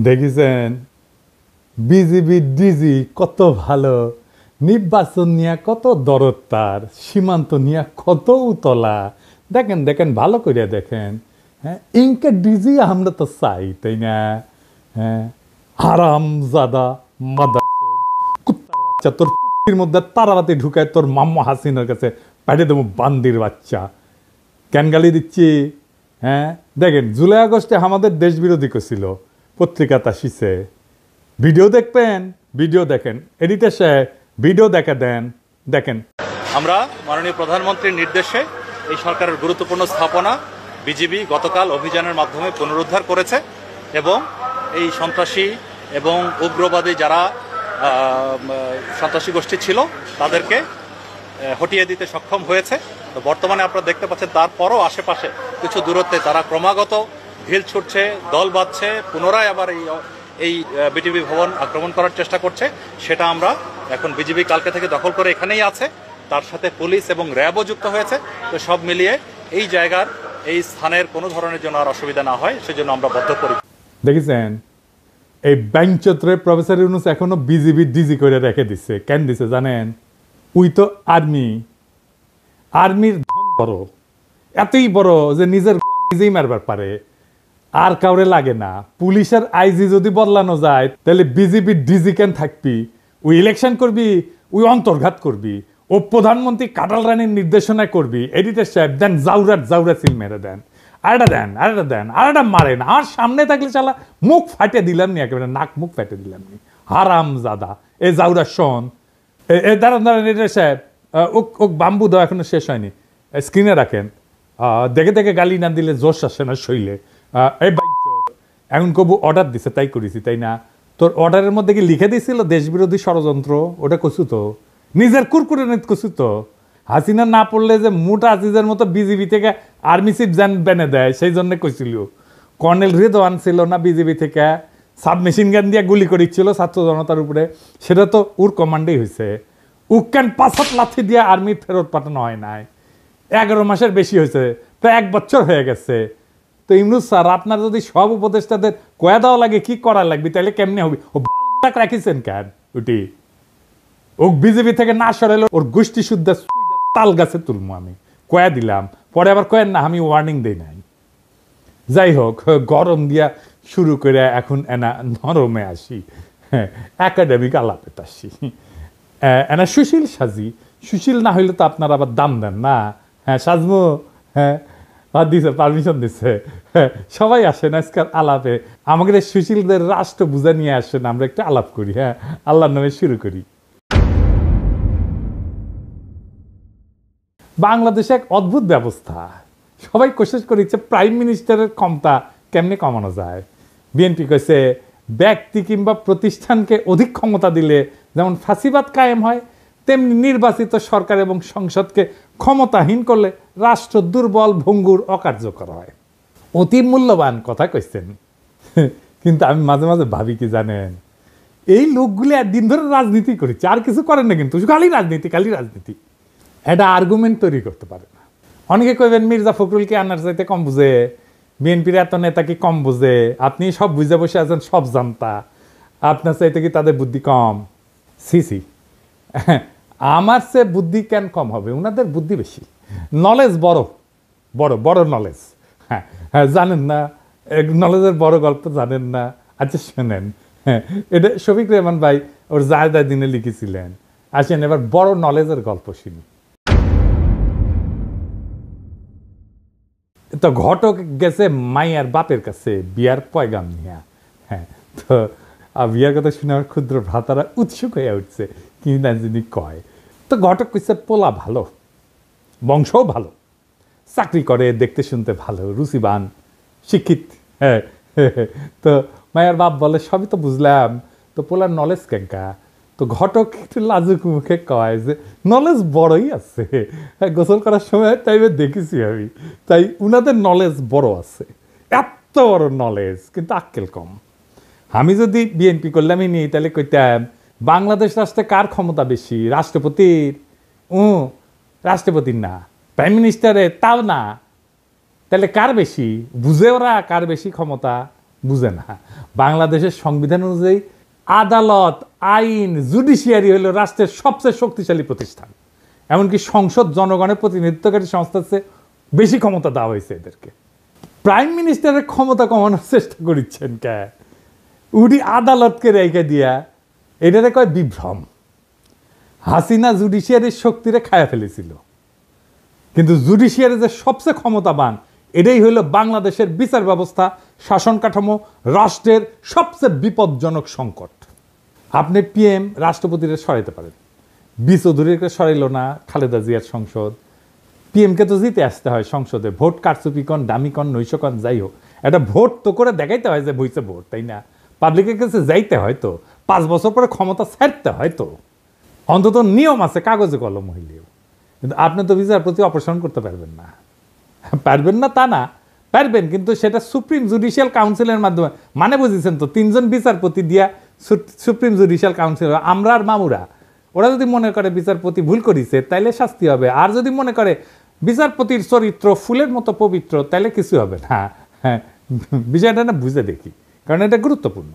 দেখেছেন BGB DG কত ভালো, নির্বাচন নিয়ে কত দরদ, তার সীমান্ত নিয়ে কত উতলা। দেখেন দেখেন ভালো করে দেখেন। হ্যাঁ, ইনকে ডিজি আমরা তো চাই, তাই না? হ্যাঁ, হারামজাদা মাদারচোদ কুত্তার বাচ্চা, তোর পুটির মধ্যে তারাবাতি ঢুকায় তোর মাম্মা হাসিনার কাছে পাঠিয়ে দেবো বান্দির বাচ্চা। কেন গালি দিচ্ছি? হ্যাঁ, দেখেন জুলাই আগস্টে আমাদের দেশ বিরোধী করছিল, পত্রিকা তাসিছে। ভিডিও দেখবেন, ভিডিও দেখেন, এডিটর সাহেব ভিডিও দেখা দেন, দেখেন। আমরা মাননীয় প্রধানমন্ত্রীর নির্দেশে এই সরকারের গুরুত্বপূর্ণ স্থাপনা বিজিবি গতকাল অভিযানের মাধ্যমে পুনরুদ্ধার করেছে এবং এই সন্ত্রাসী এবং উগ্রবাদী যারা সন্ত্রাসী গোষ্ঠী ছিল তাদেরকে হটিয়ে দিতে সক্ষম হয়েছে। তো বর্তমানে আপনারা দেখতে পাচ্ছেন তারপরও আশেপাশে কিছু দূরত্বে তারা ক্রমাগত ঢিল ছুটছে, দল বাঁধছে, পুনরায় আবার এই বিটিভি ভবন আক্রমণ করার চেষ্টা করছে। সেটা আমরা এখন বিজিবি কালকে থেকে দখল করে এখানেই আছে, তার সাথে পুলিশ এবং র্যাবও যুক্ত হয়েছে। তো সব মিলিয়ে এই জায়গার এই স্থানের কোনো ধরনের জন্য আর অসুবিধা না হয় সেজন্য আমরা বদ্ধপরি। দেখেছেন এই ব্যাংচত্রে প্রফেসর ইউনূস এখনো বিজিবি ডিজি করে রেখে দিচ্ছে। কেন দিছে জানেন? উই তো আর্মির ধন বড়, এতই বড় যে নিজের নিজেই মারবার পারে, আর কাউরে লাগে না। পুলিশের আইজি যদি বদলানো যায় তাহলে বিজিবি ডিজি কেন থাকবি? ওই ইলেকশন করবি, ওই অন্তর্ঘাত করবি, ও প্রধানমন্ত্রী কাটাল রানীর নির্দেশনায় করবি। এডিটর সাহেব দেন জাউরা সিল মেরে দেন, আরেকটা মারেন। আর সামনে থাকলে চালা মুখ ফাটে দিলাম নি, একেবারে নাক মুখ ফাটে দিলাম নি। হারাম জাদা এ জাউরা শোন, দাঁড়ান এডিটর সাহেব, ও বাম্বু দেওয়া এখনো শেষ হয়নি, স্ক্রিনে রাখেন। দেখে দেখে গালি না দিলে জোশ আসে না শৈলে। এই এখন কবু অর্ডার দিছে তাই করেছি, তাই না? তোর অর্ডারের মধ্যে কি লিখে দিয়েছিল দেশ বিরোধী ষড়যন্ত্র? ওটা কছু তো নিজের কুরকুরে নেত কছু তো। হাসিনা না পড়লে যে মোটা আজিজের মতো বিজিবি থেকে আর্মি চিফ জান বেনে দেয়, সেই জন্য কইছিল। কর্নেল রেদওয়ান ছিল না বিজিবি থেকে, সাবমেশিন গান দিয়ে গুলি করেছিল ছাত্র জনতার উপরে, সেটা তো ওর কমান্ডেই হয়েছে। উক্কান 5 লাথি দিয়ে আর্মি ফেরত পাঠানো হয় নাই, 11 মাসের বেশি হয়েছে, প্রায় 1 বছর হয়ে গেছে। তো ইমরুজ স্যার, আপনার যদি সব উপদেষ্টাদের কয়া দেওয়া লাগে কি করা লাগবে, তাহলে কেমনে হবে? ও রাখিছেন কেন? ওটি ও বিজেপি থেকে না সরাইল ওর গোষ্ঠী শুদ্ধ তাল গাছে তুলবো আমি, কয়া দিলাম। পরে আবার কয়েন না আমি ওয়ার্নিং দেই নাই। যাই হোক, গরম দিয়া শুরু করে এখন এনা নরমে আসি, একাডেমিক আলাপে আসি। এনা সুশীল সাজি, সুশীল না হইলে তো আপনারা আবার দাম দেন না। হ্যাঁ সাজমো, হ্যাঁ দিছে, পারমিশন দিছে। সবাই আসেন আজকাল আলাপে, আমাদের সুশীলদের রাষ্ট্র বুঝা নিয়ে আসেন, আমরা একটা আলাপ করি। হ্যাঁ, আল্লাহর নামে শুরু করি। বাংলাদেশে এক অদ্ভুত ব্যবস্থা, সবাই কোশিশ করেছে প্রাইম মিনিস্টারের ক্ষমতা কেমনে কমানো যায়। বিএনপি কইছে ব্যক্তি কিংবা প্রতিষ্ঠানকে অধিক ক্ষমতা দিলে যেমন ফাঁসিবাদ কায়েম হয়, তেমনি নির্বাচিত সরকার এবং সংসদকে ক্ষমতাহীন করলে রাষ্ট্র দুর্বল, ভঙ্গুর, অকার্যকর হয়। অতি মূল্যবান কথা কইছেন, কিন্তু আমি মাঝে মাঝে ভাবি কি জানেন, এই লোকগুলি একদিন ধরে রাজনীতি করেছে, আর কিছু করেন না, কিন্তু খালি রাজনীতি। এটা আর্গুমেন্ট তৈরি করতে পারে না। অনেকে কইবেন মির্জা ফখরুলকে আনার চাইতে কম বুঝে, বিএনপির এত নেতা কি কম বুঝে? আপনি সব বুঝে বসে আছেন, সব জানতা, আপনার চাইতে কি তাদের বুদ্ধি কম? সি আমার সে বুদ্ধি কেন কম হবে? ওনাদের বুদ্ধি বেশি, নলেজ বড় নলেজ। হ্যাঁ, জানেন না নলেজের বড় গল্প জানেন না? আচ্ছা শোনেন, হ্যাঁ, এটা শফিক রেহমান ভাই ওর জায়দা দিনে লিখেছিলেন। আসেন এবার বড় নলেজের গল্প শুনি। তো ঘটক গেছে মাইয়ার বাপের কাছে বিয়ার পয়গাম নিয়া। হ্যাঁ, তো বিয়ার কথা শুনে আমার ক্ষুদ্র ভ্রাতারা উৎসুক হয়ে উঠছে, কি না যিনি কয়। তো ঘটক কইছে পোলা ভালো, বংশও ভালো, চাকরি করে, দেখতে শুনতে ভালো, রুচিবান, শিক্ষিত। হ্যাঁ, তো মায়ের বাপ বলে সবই তো বুঝলাম, তো পোলার নলেজ কেঙ্কা? তো ঘটক একটু লাজুক মুখে কয় যে নলেজ বড়ই আছে, গোসল করার সময় টাইমে দেখেছি আমি, তাই উনাদের নলেজ বড় আছে, এত বড় নলেজ, কিন্তু আক্কেল কম। আমি যদি বিএনপি করলামই নি, তাহলে কইতাম বাংলাদেশ রাষ্ট্রে কার ক্ষমতা বেশি, রাষ্ট্রপতির? রাষ্ট্রপতির না, প্রাইম মিনিস্টারের, তাও না। তাহলে কার বেশি? বুঝে ওরা কার বেশি ক্ষমতা? বুঝে না। বাংলাদেশের সংবিধান অনুযায়ী আদালত, আইন, জুডিশিয়ারি হলো রাষ্ট্রের সবচেয়ে শক্তিশালী প্রতিষ্ঠান। এমনকি সংসদ জনগণের প্রতিনিধিত্বকারী সংস্থার চেয়ে বেশি ক্ষমতা দেওয়া হয়েছে এদেরকে। প্রাইম মিনিস্টারের ক্ষমতা কমানোর চেষ্টা করিচ্ছেন কে? উনি আদালতকে রেখে দিয়া, এটারে কয় বিভ্রম। হাসিনা জুডিশিয়ারির শক্তিরে খায়া ফেলেছিল, কিন্তু জুডিশিয়ারি যে সবচেয়ে ক্ষমতাবান, এটাই হইল বাংলাদেশের বিচার ব্যবস্থা, শাসন কাঠামো, রাষ্ট্রের সবচেয়ে বিপজ্জনক সংকট। আপনি পিএম রাষ্ট্রপতিরে সরাইতে পারেন, চৌধুরীকে সরাইল না খালেদা জিয়ার সংসদ। পিএমকে তো জিতে আসতে হয় সংসদে, ভোট কারচুপি কন, দামি কন, নৈশ কন, যাই হোক, একটা ভোট তো করে দেখাইতে হয় যে বইছে ভোট, তাই না? পাবলিকের কাছে যাইতে হয় তো, 5 বছর পরে ক্ষমতা ছাড়তে হয় তো, অন্তত নিয়ম আছে, কাগজে কলম হইলেও। কিন্তু আপনি তো বিচারপতি অপসারণ করতে পারবেন না। পারবেন না তা না, পারবেন, কিন্তু সেটা সুপ্রিম জুডিশিয়াল কাউন্সিলের মাধ্যমে। মানে বুঝেছেন তো, 3 জন বিচারপতি দিয়া সুপ্রিম জুডিশিয়াল কাউন্সিল, আমরা আর মামুরা, ওরা যদি মনে করে বিচারপতি ভুল করেছে তাইলে শাস্তি হবে, আর যদি মনে করে বিচারপতির চরিত্র ফুলের মতো পবিত্র তাইলে কিছু হবে না। হ্যাঁ, বিষয়টা না বুঝে দেখি, কারণ এটা গুরুত্বপূর্ণ।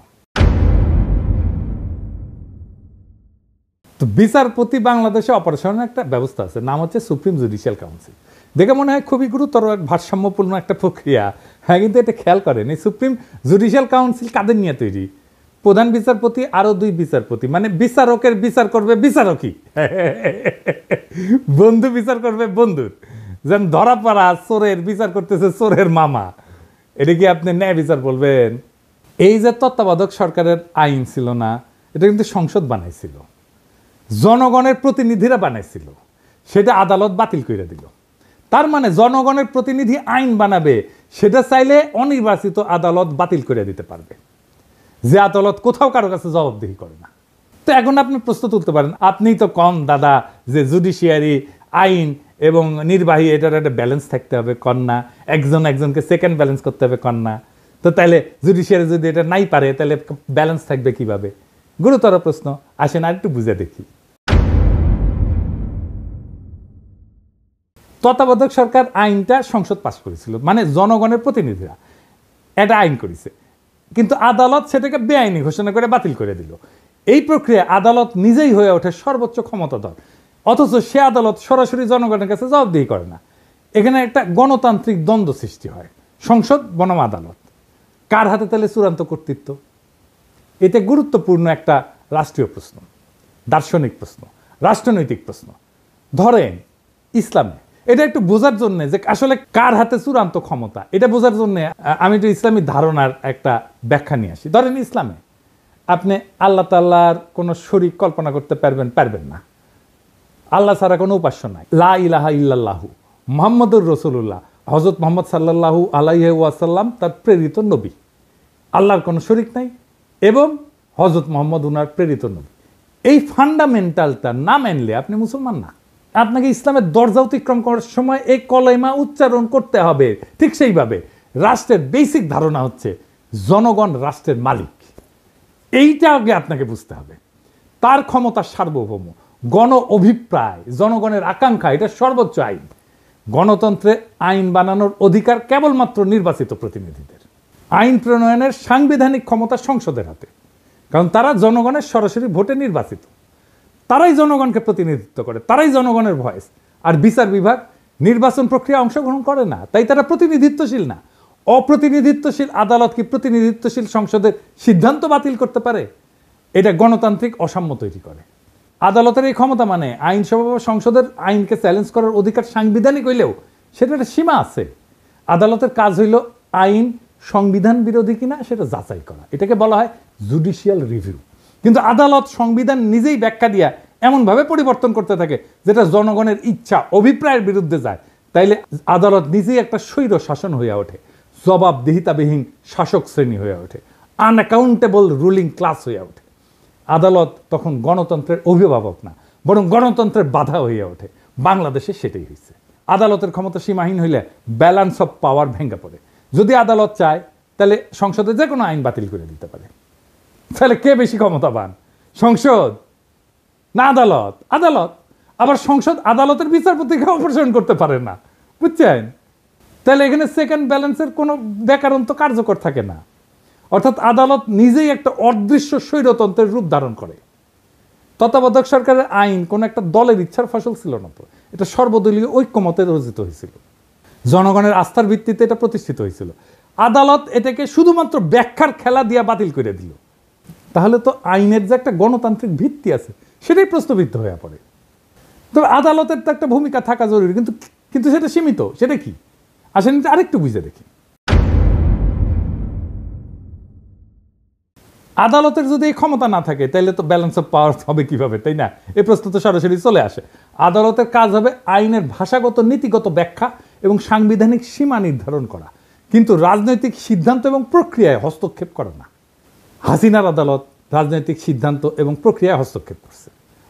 তো বিচারপতি বাংলাদেশে অপারেশনের একটা ব্যবস্থা আছে, নাম হচ্ছে সুপ্রিম জুডিশিয়াল কাউন্সিল। দেখে মনে হয় খুবই গুরুতর, ভারসাম্যপূর্ণ একটা প্রক্রিয়া। হ্যাঁ, কিন্তু এটা খেয়াল করেন, এই সুপ্রিম জুডিশিয়াল কাউন্সিল কাদের নিয়ে তৈরি? প্রধান বিচারপতি আরো 2 বিচারপতি, মানে বিচারকের বিচার করবে বিচারকই, বন্ধু বিচার করবে বন্ধুর। যেন ধরা পড়া চোরের বিচার করতেছে চোরের মামা, এটা কি আপনি ন্যায় বিচার বলবেন? এই যে তত্ত্বাবধায়ক সরকারের আইন ছিল না, এটা কিন্তু সংসদ বানাইছিল, জনগণের প্রতিনিধিরা বানাইছিল, সেটা আদালত বাতিল করে দিল। তার মানে জনগণের প্রতিনিধি আইন বানাবে, সেটা চাইলে অনির্বাচিত আদালত বাতিল করে দিতে পারবে, যে আদালত কোথাও কারো কাছে জবাবদিহি করে না। তো এখন আপনি প্রশ্ন তুলতে পারেন, আপনিই তো কন দাদা যে জুডিশিয়ারি, আইন এবং নির্বাহী, এটার একটা ব্যালেন্স থাকতে হবে, কন না? একজন একজনকে সেকেন্ড ব্যালেন্স করতে হবে, কন না? তো তাহলে জুডিশিয়ারি যদি এটা নাই পারে, তাহলে ব্যালেন্স থাকবে কিভাবে? গুরুতর প্রশ্ন। আসেন আর একটু বুঝে দেখি। তত্ত্বাবধায়ক সরকার আইনটা সংসদ পাস করেছিল, মানে জনগণের প্রতিনিধিরা এটা আইন করেছে, কিন্তু আদালত সেটাকে বেআইনি ঘোষণা করে বাতিল করে দিল। এই প্রক্রিয়া আদালত নিজেই হয়ে ওঠে সর্বোচ্চ ক্ষমতাধর, অথচ সে আদালত সরাসরি জনগণের কাছে জবাবদিহি করে না। এখানে একটা গণতান্ত্রিক দ্বন্দ্ব সৃষ্টি হয়, সংসদ বনাম আদালত, কার হাতে তাহলে চূড়ান্ত কর্তৃত্ব? এটা গুরুত্বপূর্ণ একটা রাষ্ট্রীয় প্রশ্ন, দার্শনিক প্রশ্ন, রাষ্ট্রনৈতিক প্রশ্ন। ধরেন ইসলামে, এটা একটু বোঝার জন্য যে আসলে কার হাতে চূড়ান্ত ক্ষমতা, এটা বোঝার জন্য আমি একটু ইসলামী ধারণার একটা ব্যাখ্যা নিয়ে আসি। ধরেন ইসলামে আপনি আল্লাহ তাআলার কোনো শরীক কল্পনা করতে পারবেন না, আল্লাহ ছাড়া কোনো উপাস্য নাই, লা ইলাহা ইল্লাল্লাহু মুহাম্মাদুর রাসূলুল্লাহ, হযরত মুহাম্মদ সাল্লাল্লাহু আলাইহি ওয়াসাল্লাম তার প্রেরিত নবী, আল্লাহর কোনো শরীক নাই এবং হযরত মুহাম্মদ উনার প্রেরিত নবী। এই ফান্ডামেন্টালটা না মানলে আপনি মুসলমান না। আপনাকে ইসলামের দরজা অতিক্রম করার সময় এই কলেমা উচ্চারণ করতে হবে। ঠিক সেইভাবে রাষ্ট্রের বেসিক ধারণা হচ্ছে জনগণ রাষ্ট্রের মালিক, এইটা আগে আপনাকে বুঝতে হবে। তার ক্ষমতা সার্বভৌম, গণ অভিপ্রায়, জনগণের আকাঙ্ক্ষা, এটা সর্বোচ্চ আইন। গণতন্ত্রে আইন বানানোর অধিকার কেবলমাত্র নির্বাচিত প্রতিনিধিদের। আইন প্রণয়নের সাংবিধানিক ক্ষমতা সংসদের হাতে, কারণ তারা জনগণের সরাসরি ভোটে নির্বাচিত, তারাই জনগণকে প্রতিনিধিত্ব করে, তারাই জনগণের ভয়েস। আর বিচার বিভাগ নির্বাচন প্রক্রিয়া অংশগ্রহণ করে না, তাই তারা প্রতিনিধিত্বশীল না। অপ্রতিনিধিত্বশীল আদালত কি প্রতিনিধিত্বশীল সংসদের সিদ্ধান্ত বাতিল করতে পারে? এটা গণতান্ত্রিক অসাম্য তৈরি করে। আদালতের এই ক্ষমতা মানে আইনসভা বা সংসদের আইনকে চ্যালেঞ্জ করার অধিকার সাংবিধানিক হইলেও সেটা একটা সীমা আছে। আদালতের কাজ হইল আইন সংবিধান বিরোধী কিনা সেটা যাচাই করা, এটাকে বলা হয় জুডিশিয়াল রিভিউ। কিন্তু আদালত সংবিধান নিজেই ব্যাখ্যা দিয়া এমনভাবে পরিবর্তন করতে থাকে যেটা জনগণের ইচ্ছা অভিপ্রায়ের বিরুদ্ধে যায়, তাইলে আদালত নিজেই একটা স্বৈর শাসন হয়ে ওঠে, জবাবদিহিতাবিহীন শাসক শ্রেণী হয়ে ওঠে, আনঅ্যাকাউন্টেবল রুলিং ক্লাস হয়ে ওঠে। আদালত তখন গণতন্ত্রের অভিভাবক না, বরং গণতন্ত্রের বাধা হইয়া ওঠে। বাংলাদেশে সেটাই হয়েছে। আদালতের ক্ষমতা সীমাহীন হইলে ব্যালেন্স অফ পাওয়ার ভেঙে পড়ে। যদি আদালত চায় তাহলে সংসদে যে কোনো আইন বাতিল করে দিতে পারে। তাহলে কে বেশি ক্ষমতাবান, সংসদ না আদালত? আদালত। আবার সংসদ আদালতের বিচারপতিকে অপসারণ করতে পারে না, বুঝছেন? তাহলে এখানে সেকেন্ড ব্যালেন্সের কোনো ব্যাকরণ তো কার্যকর থাকে না। অর্থাৎ আদালত নিজেই একটা অদৃশ্য স্বৈরতন্ত্রের রূপ ধারণ করে। তত্ত্বাবধায়ক সরকারের আইন কোনো একটা দলের ইচ্ছার ফসল ছিল না, তো এটা সর্বদলীয় ঐক্যমতে রচিত হয়েছিল, জনগণের আস্থার ভিত্তিতে এটা প্রতিষ্ঠিত হয়েছিল। আদালত এটাকে শুধুমাত্র ব্যাখ্যার খেলা দিয়ে বাতিল করে দিল। তাহলে তো আইনের যে একটা গণতান্ত্রিক ভিত্তি আছে সেটাই প্রশ্নবিদ্ধ হয়ে পড়ে। তবে আদালতের তো একটা ভূমিকা থাকা জরুরি, কিন্তু সেটা সীমিত। সেটা কি আসেন আরেকটু বুঝে দেখি। আদালতের যদি এই ক্ষমতা না থাকে তাহলে তো ব্যালেন্স অফ পাওয়ার হবে কিভাবে, তাই না? এই প্রশ্ন তো সরাসরি চলে আসে। আদালতের কাজ হবে আইনের ভাষাগত নীতিগত ব্যাখ্যা এবং সাংবিধানিক সীমা নির্ধারণ করা, কিন্তু রাজনৈতিক সিদ্ধান্ত এবং প্রক্রিয়ায় হস্তক্ষেপ করে না। হাসিনার আদালত রাজনৈতিক সিদ্ধান্ত এবং প্রক্রিয়ায় হস্তক্ষেপ করছে।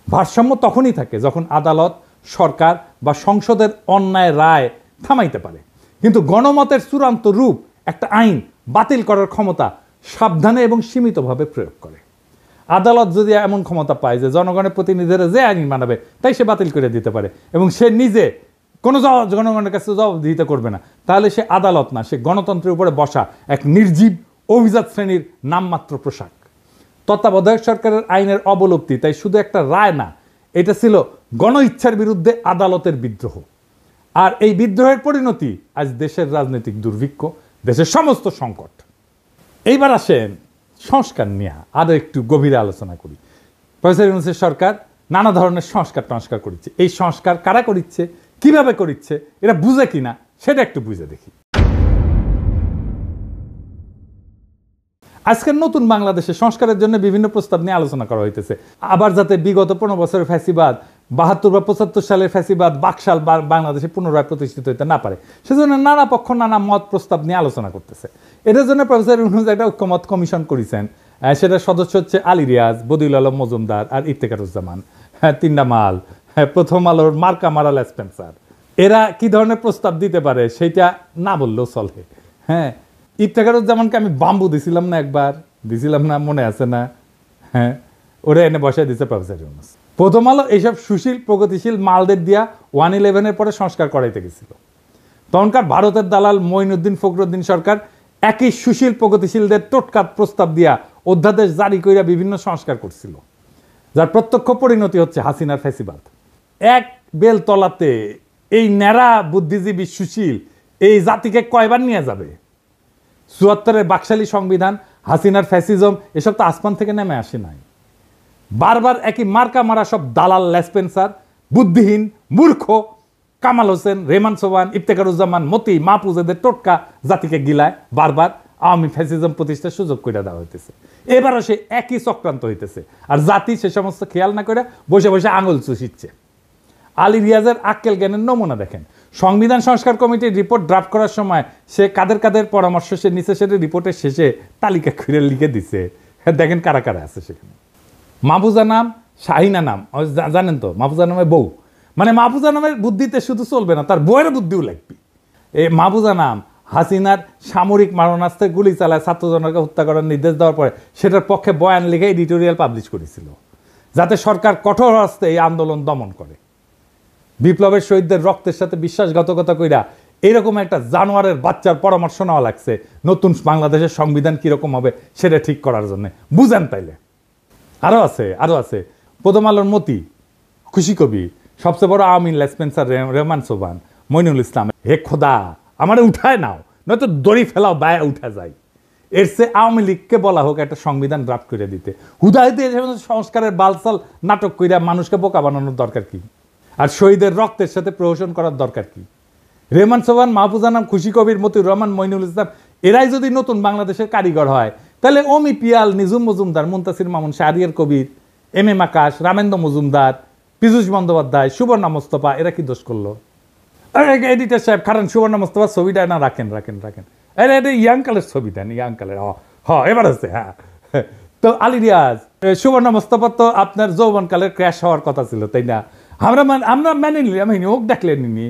ভারসাম্য তখনই থাকে যখন আদালত, সরকার বা সংসদের অন্যায় রায় থামাইতে পারে, কিন্তু গণমতের চূড়ান্ত রূপ একটা আইন বাতিল করার ক্ষমতা সাবধানে এবং সীমিতভাবে প্রয়োগ করে। আদালত যদি এমন ক্ষমতা পায় যে জনগণের প্রতিনিধিরা যে আইন মানাবে তাই সে বাতিল করে দিতে পারে এবং সে নিজে কোনো জনগণের কাছে জবাবদিহিতা করবে না, তাহলে সে আদালত না, সে গণতন্ত্রের উপরে বসা এক নির্জীব অভিজাত শ্রেণীর নামমাত্র পোশাক। তত্ত্বাবধায়ক সরকারের আইনের অবলুপ্তি তাই শুধু একটা রায় না, এটা ছিল গণ ইচ্ছার বিরুদ্ধে আদালতের বিদ্রোহ। আর এই বিদ্রোহের পরিণতি আজ দেশের রাজনৈতিক দুর্ভিক্ষ, দেশের সমস্ত সংকট। এইবার আসেন সংস্কার নিয়ে আরো একটু গভীরে আলোচনা করি। প্রফেসর ইউনূসের সরকার নানা ধরনের সংস্কার করেছে। এই সংস্কার কারা করিচ্ছে, কিভাবে করিচ্ছে, এটা বুঝে কিনা সেটা একটু বুঝে দেখি। আজকের নতুন বাংলাদেশে সংস্কারের জন্য বিভিন্ন প্রস্তাব নিয়ে আলোচনা করা হইতেছে। আবার যাতে বিগত 15 বছরের ফ্যাসিবাদ, 72 বা 75 সালের ফ্যাসিবাদ বাকশাল বাংলাদেশে পুনরায় প্রতিষ্ঠিত হইতে না পারে, সেজন্য নানা পক্ষ নানা মত প্রস্তাব নিয়ে আলোচনা করতেছে। এটার জন্য প্রফেসর ইউনূস একটা ঐক্যমত কমিশন করেছেন। সেটার সদস্য হচ্ছে আলী রিয়াজ, বদিউল আলম মজুমদার আর ইফতেখারুজ্জামান, তিনটা মাল, প্রথম আলোর মার্কা মারাল স্পেন্সার। এরা কি ধরনের প্রস্তাব দিতে পারে সেটা না বললেও চলে। হ্যাঁ, ইফতেখারুজ্জামানকে আমি বাম্বু দিছিলাম না, একবার দিছিলাম না, মনে আছে না? হ্যাঁ, ওরা এনে বসায় দিচ্ছে প্রফেসর ইউনূস। প্রথম আলো এইসব সুশীল প্রগতিশীল মালদের দিয়া 111-এর পরে সংস্কার করাইতে গেছিল। তখনকার ভারতের দালাল মঈনুদ্দিন ফখরুদ্দিন সরকার একই সুশীল প্রগতিশীলদের টোটকা প্রস্তাব দিয়া অধ্যাদেশ জারি কইরা বিভিন্ন সংস্কার করছিল, যার প্রত্যক্ষ পরিণতি হচ্ছে হাসিনার ফ্যাসিবাদ। এক বেল তলাতে এই ন্যাড়া বুদ্ধিজীবী সুশীল এই জাতিকে কয়বার নিয়ে যাবে? ৭৪-এর বাকশালী সংবিধান, হাসিনার ফ্যাসিজম, এসব তো আসমান থেকে নেমে আসে নাই। বারবার একই মার্কা মারা সব দালাল লেসপেন্সার, বুদ্ধিহীন মূর্খ কামাল হোসেন, রেহমান সোবহান, ইফতেখারুজ্জামান, মতি, মাহফুজ এদের টোটকা জাতিকে গিলায় বারবার আওয়ামী ফ্যাসিজম প্রতিষ্ঠার সুযোগ করে দেওয়া হইতেছে। এবারও সে একই চক্রান্ত হইতেছে, আর জাতি সে সমস্ত খেয়াল না করে বসে বসে আঙুল চুষিচ্ছে। আলী রিয়াজের আক্কেল জ্ঞানের নমুনা দেখেন। সংবিধান সংস্কার কমিটির রিপোর্ট ড্রাফট করার সময় সে কাদের পরামর্শ সে নিচে, সেটা রিপোর্টের শেষে তালিকা করে লিখে দিছে। দেখেন কারা কারা আছে সেখানে। মাহফুজা নাম, শাহিনা নাম, জানেন তো মাহফুজা নামের বউ, মানে মাহফুজা নামের বুদ্ধিতে শুধু চলবে না, তার বউয়ের বুদ্ধিও লাগবে। এই মাহফুজা নাম হাসিনার সামরিক মারণাস্ত্রে গুলি চালায় ছাত্রজনকে হত্যা করার নির্দেশ দেওয়ার পরে সেটার পক্ষে বয়ান লিখে এডিটোরিয়াল পাবলিশ করেছিল, যাতে সরকার কঠোর হস্তে এই আন্দোলন দমন করে। বিপ্লবের শহীদদের রক্তের সাথে বিশ্বাসঘাতকতা কইরা এইরকম একটা জানোয়ারের বাচ্চার পরামর্শ নেওয়া লাগছে নতুন বাংলাদেশের সংবিধান কিরকম হবে সেটা ঠিক করার জন্য। বুঝেন তাইলে? আরো আছে প্রথম আলোর মতি, খুশি কবি, সবচেয়ে বড় আওয়ামী লেসপেন্সার রেহমান সোবহান, মইনুল ইসলাম। হে খোদা, আমারে উঠায় নাও, নয়তো দড়ি ফেলাও, বায়া উঠা যায়। এর চেয়ে আওয়ামী লীগকে বলা হোক একটা সংবিধান ড্রাফট করে দিতে। হুদাহুদি সংস্কারের বালসাল নাটক কইরা মানুষকে বোকা বানানোর দরকার কি? আর শহীদের রক্তের সাথে প্রহসন করার দরকার কি? রেহমান সোবহান, মাহফুজা নাম, খুশি কবির, মতিউর রহমান, মইনুল ইসলাম এরাই যদি নতুন বাংলাদেশের কারিগর হয়, তাহলে অমি পিয়াল, নিজুম মজুমদার, মুনতাসির মামুন, শাহরিয়ার কবির, এম আকাশ, রামেন্দ্র মজুমদার, পীযূষ বন্দ্যোপাধ্যায়, সুবর্ণা মোস্তফা এরা কি দোষ করলো? এডিটর সাহেব কারণ সুবর্ণা মোস্তফা ছবিটা না রাখেন। এটা ইয়াংকালের ছবি দেন, ইয়াংকালের। এবার আছে। হ্যাঁ, তো আলী রিয়াজ সুবর্ণ মোস্তফা তো আপনার যৌবনকালের ক্র্যাশ হওয়ার কথা ছিল, তাই না? আমরা মেনে নিলাম, ওক ডাকলেন নি,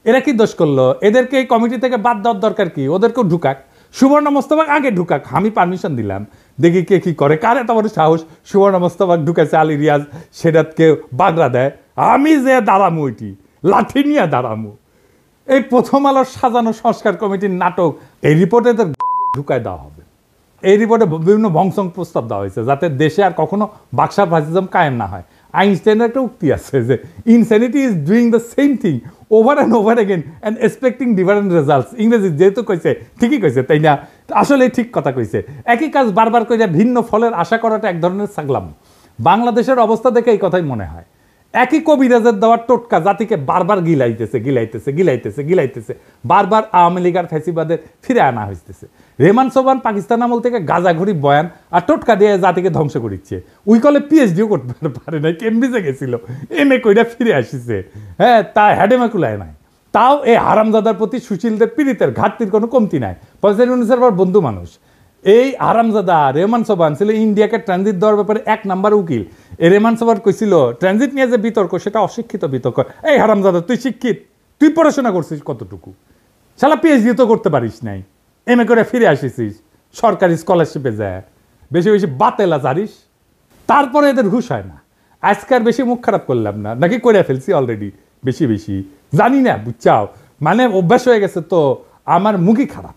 এরা কি দোষ করলো? এদেরকে এই কমিটি থেকে বাদ দেওয়ার দরকার কি? ওদেরকেও ঢুকাক, সুবর্ণ মোস্তফা আগে ঢুকাক, আমি পারমিশন দিলাম, দেখি কে কি করে। কার এত বড় সাহস সুবর্ণ মোস্তফা ঢুকেছে, আলী রিয়াজ সেটাকে বাগড়া দেয়, আমি যে দাঁড়ামু, ওইটি লাঠি নিয়ে দাঁড়ামু। এই প্রথম আলোর সাজানো সংস্কার কমিটির নাটক, এই রিপোর্টে ঢুকায় দেওয়া হবে। এই রিপোর্টে বিভিন্ন ভংসং প্রস্তাব দেওয়া হয়েছে যাতে দেশে আর কখনো বাকশা ফাসিজম কায়েম না হয়। আইনস্টাইনের একটা উক্তি আছে যে insanity is doing the same thing over and over again and expecting different results. ইংরেজি যেহেতু কইছে, ঠিকই কইছে, তাই না? আসলে ঠিক কথা কইছে। একই কাজ বারবার করে ভিন্ন ফলের আশা করাটা এক ধরনের ছাগলাম। বাংলাদেশের অবস্থা দেখে এই কথাই মনে হয়। একই কবিরাজের দেওয়ার টোটকা জাতিকে বারবার গিলাইতেছে, বারবার আওয়ামী লীগ আর ফ্যাসিবাদের ফিরে আনা হইতেছে। রেমান সোবান পাকিস্তান আমল থেকে গাজাঘড়ি বয়ান আর টোটকা দিয়ে জাতিকে ধ্বংস করিচ্ছে। উইকলে পিএইচডিও করতে পারে নাই, কেমব্রিজে গেছিল, এমএ কইরা ফিরে আসিছে, হ্যাঁ, তা হেডেমে কুলায় নাই। তাও এই হারামজাদার প্রতি সুশীলদের পীড়িতের ঘাটতির কোনো কমতি নাই। পয়সার বন্ধু মানুষ এই হারামজাদা রেহমান সোবান ছিল ইন্ডিয়াকে ট্রানজিট দেওয়ার ব্যাপারে ১ নাম্বার উকিল। এই রেহমান সোবান কইছিল ট্রানজিট নিয়ে যে বিতর্ক, সেটা অশিক্ষিত বিতর্ক। এই হারামজাদা, তুই শিক্ষিত, তুই পড়াশোনা করছিস কতটুকু? শালা পিএইচডি তো করতে পারিস নাই, এমএ করে ফিরে আসিস সরকারি স্কলারশিপে যায়, বেশি বেশি বাতেলা জারিস, তারপরে এদের হুশ হয় না। আজকাল বেশি মুখ খারাপ করলাম না, নাকি করে ফেলছি অলরেডি বেশি জানি না, বুঝছাও, মানে অভ্যাস হয়ে গেছে তো আমার মুখই খারাপ।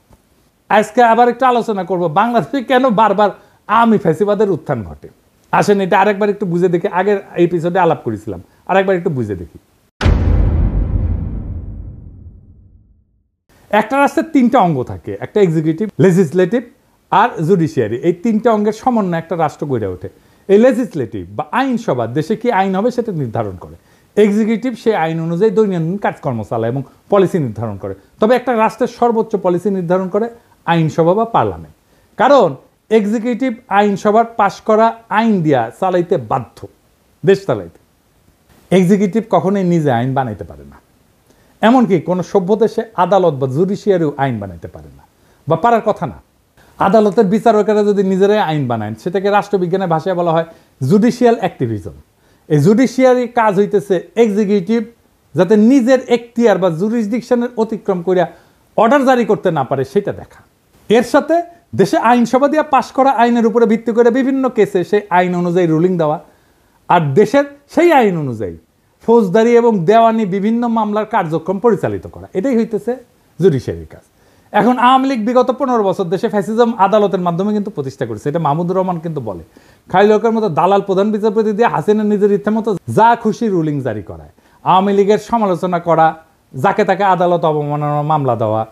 আজকে আবার একটু আলোচনা করব বাংলাদেশে কেন বারবার আওয়ামী ফ্যাসিবাদের উত্থান ঘটে। আসেন এটা আরেকবার একটু বুঝে দেখি, আগের এপিসোডে আলাপ করেছিলাম, আরেকবার একটু বুঝে দেখি। একটা রাষ্ট্রের 3টা অঙ্গ থাকে, একটা এক্সিকিউটিভ, লেজিসলেটিভ আর জুডিশিয়ারি। এই 3টা অঙ্গের সমন্বয়ে একটা রাষ্ট্র গড়ে ওঠে। এই লেজিসলেটিভ বা আইনসভা দেশে কি আইন হবে সেটা নির্ধারণ করে। এক্সিকিউটিভ সেই আইন অনুযায়ী দৈনন্দিন কাজকর্ম চালায় এবং পলিসি নির্ধারণ করে। তবে একটা রাষ্ট্রের সর্বোচ্চ পলিসি নির্ধারণ করে আইনসভা বা পার্লামেন্ট, কারণ এক্সিকিউটিভ আইনসভার পাশ করা আইন দিয়া চালাইতে বাধ্য, দেশ চালাইতে। এক্সিকিউটিভ কখনোই নিজে আইন বানাইতে পারে না, এমনকি কোনো সভ্য দেশে আদালত বা জুডিশিয়ারিও আইন বানাইতে পারে না, বা পারার কথা না। আদালতের বিচারকেরা যদি নিজেরাই আইন বানায়, সেটাকে রাষ্ট্রবিজ্ঞানের ভাষায় বলা হয় জুডিশিয়াল অ্যাক্টিভিজম। এই জুডিশিয়ারি কাজ হইতেছে এক্সিকিউটিভ যাতে নিজের এখতিয়ার বা জুরিসডিকশনের অতিক্রম করিয়া অর্ডার জারি করতে না পারে সেটা দেখা। এর সাথে দেশে আইনসভা দিয়া পাশ করা আইনের উপরে ভিত্তি করে বিভিন্ন কেসে সেই আইন অনুযায়ী রুলিং দেওয়া, আর দেশের সেই আইন অনুযায়ী ফৌজদারি এবং দেওয়ানি বিভিন্ন মামলার কার্যক্রম পরিচালিত করা, এটাই হইতেছে জুডিশিয়ারির কাজ। এখন আওয়ামী লীগ বিগত 15 বছর দেশে ফ্যাসিজম আদালতের মাধ্যমে কিন্তু প্রতিষ্ঠা করেছে, এটা মাহমুদুর রহমান কিন্তু বলে। খাইলকের মতো দালাল প্রধান বিচারপতি দিয়ে হাসিনা নিজের ইচ্ছা মতো যা খুশি রুলিং জারি করায়, আওয়ামী লীগের সমালোচনা করা, যাকে তাকে আদালত অবমাননার মামলা দেওয়া।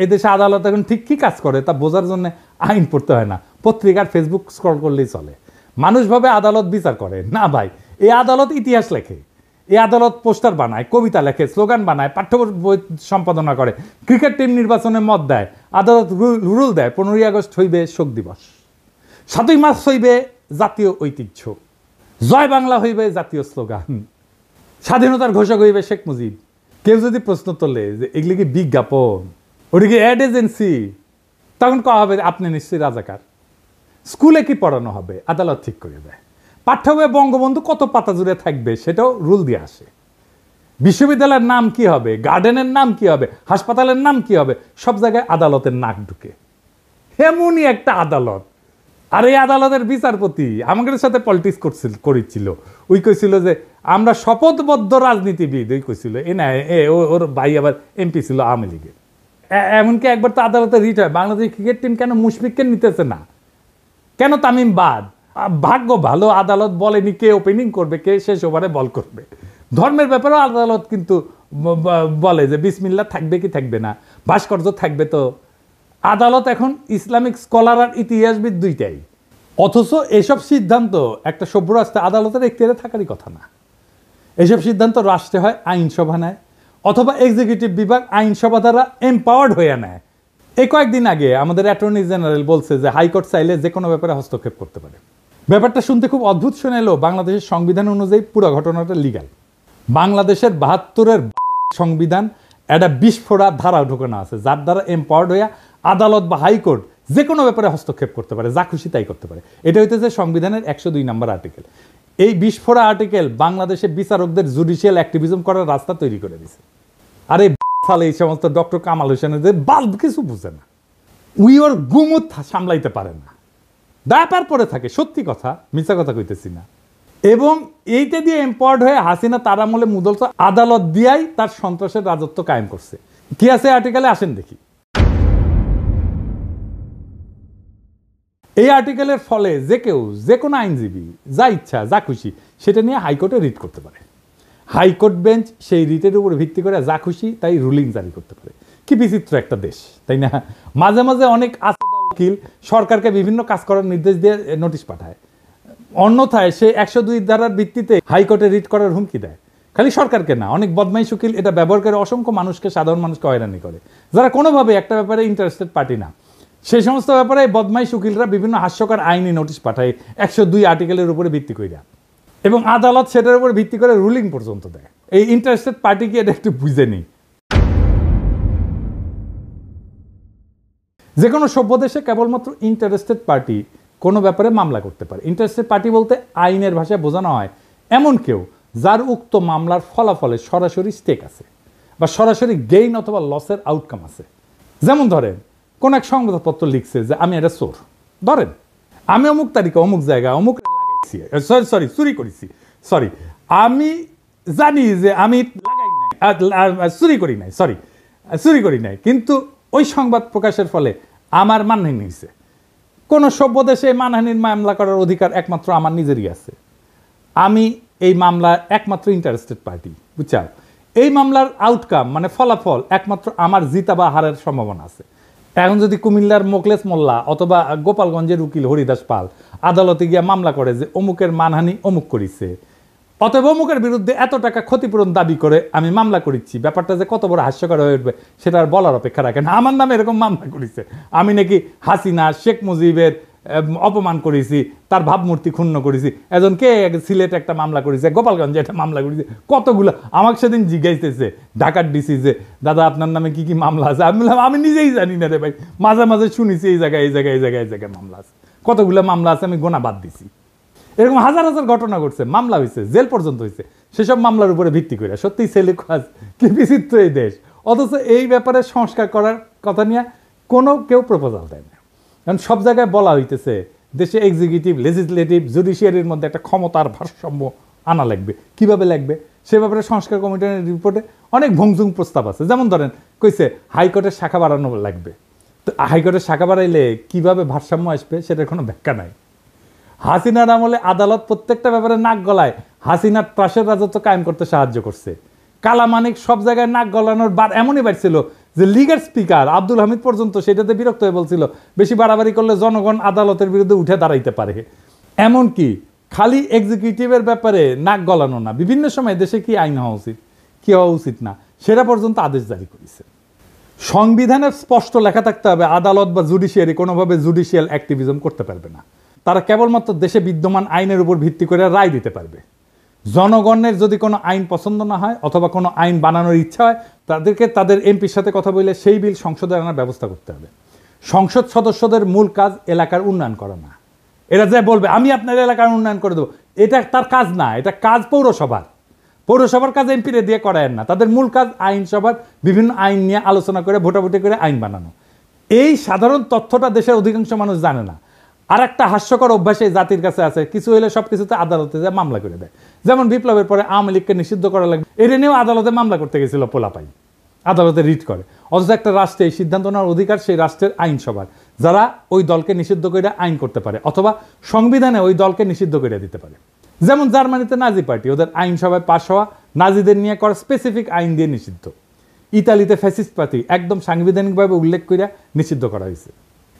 এদেশে আদালত এখন ঠিক কী কাজ করে তা বোঝার জন্য আইন পড়তে হয় না, পত্রিকার ফেসবুক স্ক্রল করলেই চলে। মানুষ ভাবে আদালত বিচার করে না, ভাই, এই আদালত ইতিহাস লেখে, এই আদালত পোস্টার বানায়, কবিতা লেখে, স্লোগান বানায়, পাঠ্য বই সম্পাদনা করে, ক্রিকেট টিম নির্বাচনে মত দেয়, আদালত রুল দেয় 15ই আগস্ট হইবে শোক দিবস, 7ই মার্চ হইবে জাতীয় ঐতিহ্য, জয় বাংলা হইবে জাতীয় স্লোগান, স্বাধীনতার ঘোষক হইবে শেখ মুজিব। কেউ যদি প্রশ্ন তোলে যে এগুলি কি বিজ্ঞাপন, ওটা কি অ্যাড এজেন্সি, তখন কয়া হবে আপনি নিশ্চয়ই রাজাকার। স্কুলে কি পড়ানো হবে আদালত ঠিক করে দেয়। পাঠ্য বইয়ে বঙ্গবন্ধু কত পাতা জুড়ে থাকবে সেটাও রুল দিয়ে আসে। বিশ্ববিদ্যালয়ের নাম কি হবে, গার্ডেনের নাম কি হবে, হাসপাতালের নাম কি হবে, সব জায়গায় আদালতের নাক ঢুকে। এমনই একটা আদালত। আর এই আদালতের বিচারপতি আমাদের সাথে পলিটিক্স করেছিল। ওই কইছিল যে আমরা শপথবদ্ধ রাজনীতিবিদ, ওই কইছিল এ না, ওর ভাই আবার এমপি ছিল আওয়ামী লীগের। এমনকি একবার তো আদালতে রিট হয়, বাংলাদেশ ক্রিকেট টিম কেন মুশফিককে নিতেছে না, কেন তামিম বাদ। ভাগ্য ভালো আদালত বলেনি কে ওপেনিং করবে, কে শেষ ওভারে বল করবে। ধর্মের ব্যাপারেও আদালত কিন্তু বলে যে বিসমিল্লাহ থাকবে কি থাকবে না, ভাস্কর্য থাকবে। তো আদালত এখন ইসলামিক স্কলার আর ইতিহাসবিদ দুইটাই। অথচ এসব সিদ্ধান্ত একটা সভ্য রাষ্ট্রে আদালতের এখতিয়ারে থাকারই কথা না। এসব সিদ্ধান্ত রাষ্ট্রে হয় আইনসভা নেয়, অথবা এক্সিকিউটিভ বিভাগ আইনসভা দ্বারা এম্পাওয়ার্ড হয়ে নেয়। এই কয়েকদিন আগে আমাদের অ্যাটর্নি জেনারেল বলছে যে হাইকোর্ট চাইলে যে কোনো ব্যাপারে হস্তক্ষেপ করতে পারে। ব্যাপারটা শুনতে খুব অদ্ভুত শোনালেও বাংলাদেশের সংবিধান অনুযায়ী পুরো ঘটনাটা লিগ্যাল। বাংলাদেশের 72-এর সংবিধান একটা বিস্ফোরা ধারা ঢোকানো আছে, যার দ্বারা এম্পাওয়ার্ড হইয়া আদালত বা হাইকোর্ট যে কোনো ব্যাপারে হস্তক্ষেপ করতে পারে, যা খুশি তাই করতে পারে। এটা হইতেছে সংবিধানের 102 নম্বর আর্টিকেল। এই বিস্ফোরা আর্টিকেল বাংলাদেশে বিচারকদের জুডিশিয়াল অ্যাক্টিভিজম করার রাস্তা তৈরি করে দিছে। আরে সালে এই সমস্ত ডক্টর কামাল হোসেনের বাল্ব কিছু বুঝে না, উই ওর গুমুত সামলাইতে পারে না, ডায়াপার পরে থাকে, সত্যি কথা, মিথ্যা কথা কইতেছি না। এবং এইটা দিয়ে এম্পাওয়ার্ড হয়ে হাসিনা তার আমলে মুদল আদালত দিয়াই তার সন্ত্রাসের রাজত্ব কায়েম করছে। কি আছে আর্টিকেলে, আসেন দেখি। এই আর্টিকেলের ফলে যে কেউ, যে কোনো আইনজীবী যা ইচ্ছা যা খুশি সেটা নিয়ে হাইকোর্টে রিট করতে পারে। হাইকোর্ট বেঞ্চ সেই রিটের উপর ভিত্তি করে যা খুশি তাই রুলিং জারি করতে পারে। কি বিচিত্র একটা দেশ, তাই না? মাঝে মাঝে অনেক উকিল সরকারকে বিভিন্ন কাজ করার নির্দেশ দিয়ে নোটিশ পাঠায়, অন্যথায় সে 102 ধারার ভিত্তিতে হাইকোর্টে রিট করার হুমকি দেয়। খালি সরকারকে না, অনেক বদমাইশ উকিল এটা ব্যবহার করে অসংখ্য মানুষকে, সাধারণ মানুষকে হয়রানি করে, যারা কোনোভাবে একটা ব্যাপারে ইন্টারেস্টেড পার্টি না। সেই সমস্ত ব্যাপারে বদমাইশ উকিলরা বিভিন্ন হাস্যকর আইনি নোটিশ পাঠায় 102 আর্টিকেলের উপরে ভিত্তি করে, এবং আদালত সেটার উপর ভিত্তি করে রুলিং পর্যন্ত দেয়। এই ইন্টারেস্টেড পার্টি কি এটা একটু বুঝে নেই। যে কোনো সভ্য দেশে কেবলমাত্র ইন্টারেস্টেড পার্টি কোনো ব্যাপারে মামলা করতে পারে। ইন্টারেস্টেড পার্টি বলতে আইনের ভাষায় বোঝানো হয় এমন কেউ যার উক্ত মামলার ফলাফলে সরাসরি স্টেক আছে বা সরাসরি গেইন অথবা লসের আউটকাম আছে। যেমন ধরেন কোন এক সংবাদপত্র লিখছে যে আমি এটা চোর, ধরেন আমি অমুক তারিখে অমুক জায়গায় অমুক লাগাইছি, চুরি করেছি, আমি জানি যে আমি লাগাই নাই, চুরি করি নাই, কিন্তু ওই সংবাদ প্রকাশের ফলে আমার মানহানি হয়েছে। কোন সভ্য দেশে মানহানির মামলা করার অধিকার একমাত্র আমার নিজেরই আছে। আমি এই মামলার একমাত্র ইন্টারেস্টেড পার্টি, বুঝছাও? এই মামলার আউটকাম মানে ফলাফল একমাত্র আমার জিতা বা হারের সম্ভাবনা আছে। এখন যদি কুমিল্লার মোকলেস মোল্লা অথবা গোপালগঞ্জের উকিল হরিদাস পাল আদালতে গিয়ে মামলা করে যে অমুকের মানহানি অমুক করিছে, অতএব অমুকের বিরুদ্ধে এত টাকা ক্ষতিপূরণ দাবি করে আমি মামলা করেছি, ব্যাপারটা যে কত বড় হাস্যকর হয়ে উঠবে সেটা আর বলার অপেক্ষা রাখে না। আমার নামে এরকম মামলা করেছে, আমি নাকি হাসিনা শেখ মুজিবের অপমান করেছি, তার ভাবমূর্তি ক্ষুণ্ণ করেছি। একজন কে সিলেটে একটা মামলা করেছে, গোপালগঞ্জে একটা মামলা করেছে, কতগুলো। আমাকে সেদিন জিজ্ঞাসতেছে ঢাকার ডিসি যে দাদা আপনার নামে কি কি মামলা আছে। আমি বললাম আমি নিজেই জানি না রে ভাই, মাঝে মাঝে শুনেছি এই জায়গায় মামলা আছে, কতগুলো মামলা আছে আমি গোনা বাদ দিছি। এরকম হাজার হাজার ঘটনা ঘটছে, মামলা হয়েছে, জেল পর্যন্ত হয়েছে, সেসব মামলার উপরে ভিত্তি করে। সত্যি ছেলে কাজ, কি বিচিত্র এই দেশ। অথচ এই ব্যাপারে সংস্কার করার কথা নিয়ে কোনো কেউ প্রপোজাল দেয় না। কারণ সব জায়গায় বলা হইতেছে দেশে এক্সিকিউটিভ, লেজিসলেটিভ, জুডিশিয়ারির মধ্যে একটা ক্ষমতার ভারসাম্য আনা লাগবে। কিভাবে লাগবে সে ব্যাপারে সংস্কার কমিটির রিপোর্টে অনেক ভংজুং প্রস্তাব আছে। যেমন ধরেন কইছে হাইকোর্টের শাখা বাড়ানো লাগবে, তো হাইকোর্টের শাখা বাড়াইলে কিভাবে ভারসাম্য আসবে সেটার কোনো ব্যাখ্যা নাই। হাসিনার আমলে আদালত প্রত্যেকটা ব্যাপারে নাক গলায় হাসিনার ত্রাসের রাজত্ব কায়েম করতে সাহায্য করছে। কালামানিক সব জায়গায় নাক গলানোর বার এমনই বাড়ছিল যে লীগের স্পিকার আব্দুল হামিদ পর্যন্ত সেটাতে বিরক্ত হয়ে বলছিল বেশি বাড়াবাড়ি করলে জনগণ আদালতের বিরুদ্ধে উঠে দাঁড়াইতে পারে। এমনকি খালি এক্সিকিউটিভের ব্যাপারে নাক গলানো না, বিভিন্ন সময় দেশে কি আইন হওয়া উচিত কি হওয়া উচিত না সেটা পর্যন্ত আদেশ জারি করেছে। সংবিধানে স্পষ্ট লেখা থাকতে হবে আদালত বা জুডিশিয়ারি কোনোভাবে জুডিশিয়াল অ্যাক্টিভিজম করতে পারবে না। তারা কেবলমাত্র দেশে বিদ্যমান আইনের উপর ভিত্তি করে রায় দিতে পারবে। জনগণের যদি কোনো আইন পছন্দ না হয় অথবা কোনো আইন বানানোর ইচ্ছা হয়, তাদেরকে তাদের এমপির সাথে কথা বলে সেই বিল সংসদে আনার ব্যবস্থা করতে হবে। সংসদ সদস্যদের মূল কাজ এলাকার উন্নয়ন করা না। এরা যে বলবে আমি আপনার এলাকার উন্নয়ন করে দেবো, এটা তার কাজ না, এটা কাজ পৌরসভার। পৌরসভার কাজ এমপিরে দিয়ে করায় না। তাদের মূল কাজ আইনসভার বিভিন্ন আইন নিয়ে আলোচনা করে ভোটাভুটি করে আইন বানানো। এই সাধারণ তথ্যটা দেশের অধিকাংশ মানুষ জানে না। আর একটা হাস্যকর অভ্যাস এই জাতির কাছে আছে, কিছু হলে সব কিছুতে আদালতে যায় মামলা করে দেয়। যেমন বিপ্লবের পরে আওয়ামী লীগকে নিষিদ্ধ করা লাগবে, এটা নিয়েও আদালতে মামলা করতে গেছিল পোলাপাই, আদালতে রিট করে। অথচ একটা রাষ্ট্রে এই সিদ্ধান্ত নেওয়ার অধিকার সেই রাষ্ট্রের আইনসভার, যারা ওই দলকে নিষিদ্ধ করে আইন করতে পারে অথবা সংবিধানে ওই দলকে নিষিদ্ধ করে দিতে পারে। যেমন জার্মানিতে নাজি পার্টি, ওদের আইনসভায় পাশ হওয়া নাজিদের নিয়ে করা স্পেসিফিক আইন দিয়ে নিষিদ্ধ। ইতালিতে ফ্যাসিস্ট পার্টি একদম সাংবিধানিকভাবে উল্লেখ করে নিষিদ্ধ করা হয়েছে।